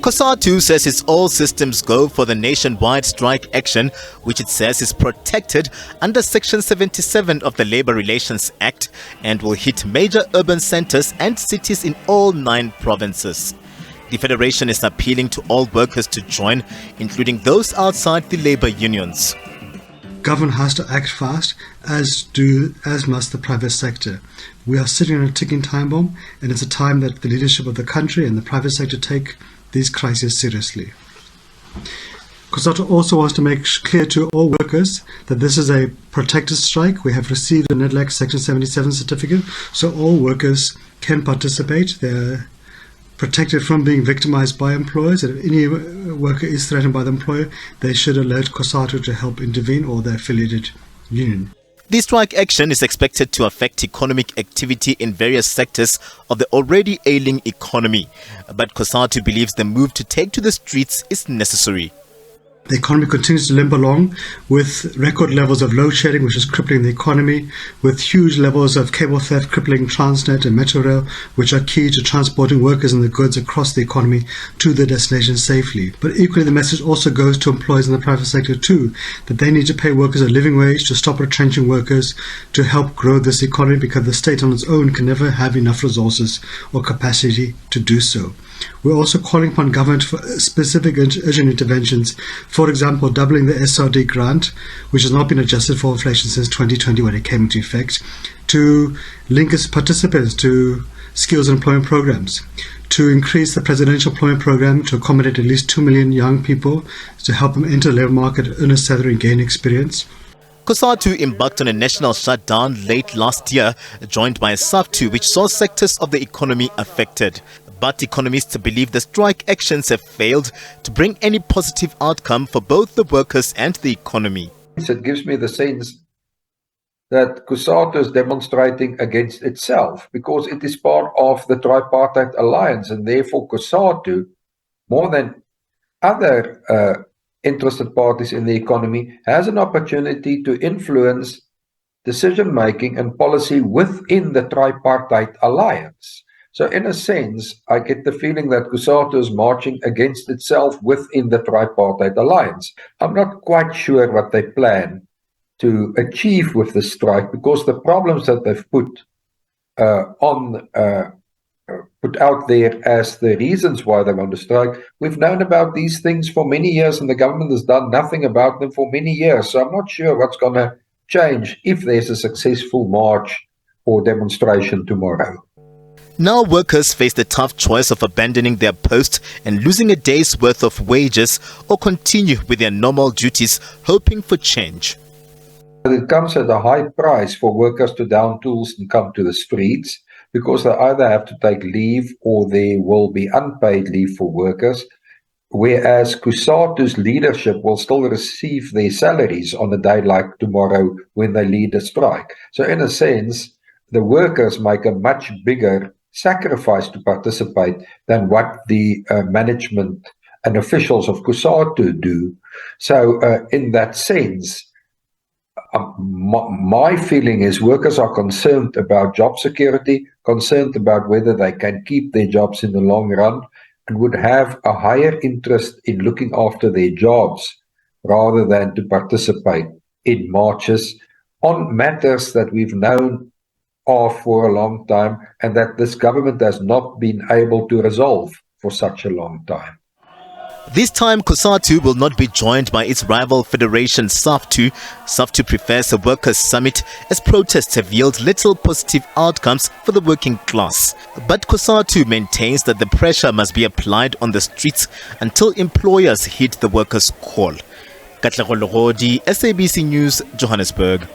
Cosatu says it's all systems go for the nationwide strike action, which it says is protected under Section 77 of the Labour Relations Act and will hit major urban centres and cities in all 9 provinces. The Federation is appealing to all workers to join, including those outside the labour unions. Government has to act fast, as must the private sector. We are sitting on a ticking time bomb, and it's a time that the leadership of the country and the private sector take these crises seriously. Cosatu also wants to make clear to all workers that this is a protected strike. We have received a NEDLAC Section 77 certificate, so all workers can participate. They're protected from being victimized by employers, and if any worker is threatened by the employer, they should alert Cosatu to help intervene or their affiliated union. The strike action is expected to affect economic activity in various sectors of the already ailing economy, but Cosatu believes the move to take to the streets is necessary. The economy continues to limp along with record levels of load shedding, which is crippling the economy, with huge levels of cable theft crippling Transnet and Metro Rail, which are key to transporting workers and the goods across the economy to their destination safely. But equally, the message also goes to employers in the private sector too, that they need to pay workers a living wage to stop retrenching workers to help grow this economy, because the state on its own can never have enough resources or capacity to do so. We're also calling upon government for specific urgent interventions, for example, doubling the SRD grant, which has not been adjusted for inflation since 2020 when it came into effect, to link its participants to skills and employment programs, to increase the presidential employment program to accommodate at least 2 million young people to help them enter the labour market, earn a salary and gain experience. Cosatu embarked on a national shutdown late last year, joined by SABC, which saw sectors of the economy affected. But economists believe the strike actions have failed to bring any positive outcome for both the workers and the economy. It gives me the sense that Cosatu is demonstrating against itself, because it is part of the tripartite alliance, and therefore Cosatu, more than other interested parties in the economy, has an opportunity to influence decision-making and policy within the tripartite alliance. So in a sense, I get the feeling that Cosatu is marching against itself within the tripartite alliance. I'm not quite sure what they plan to achieve with the strike, because the problems that they've put out there as the reasons why they want to strike, we've known about these things for many years, and the government has done nothing about them for many years. So I'm not sure what's going to change if there's a successful march or demonstration tomorrow. Now workers face the tough choice of abandoning their post and losing a day's worth of wages, or continue with their normal duties, hoping for change. It comes at a high price for workers to down tools and come to the streets, because they either have to take leave or there will be unpaid leave for workers, whereas Cosatu's leadership will still receive their salaries on a day like tomorrow when they lead a strike. So in a sense, the workers make a much bigger sacrifice to participate than what the management and officials of Cosatu do. So in that sense, my feeling is workers are concerned about job security, concerned about whether they can keep their jobs in the long run, and would have a higher interest in looking after their jobs rather than to participate in marches on matters that we've known of for a long time, and that this government has not been able to resolve for such a long time. This time, Cosatu will not be joined by its rival federation SABC. SABC prefers a workers' summit, as protests have yielded little positive outcomes for the working class. But Cosatu maintains that the pressure must be applied on the streets until employers heed the workers' call. Katlego Logodi, SABC News, Johannesburg.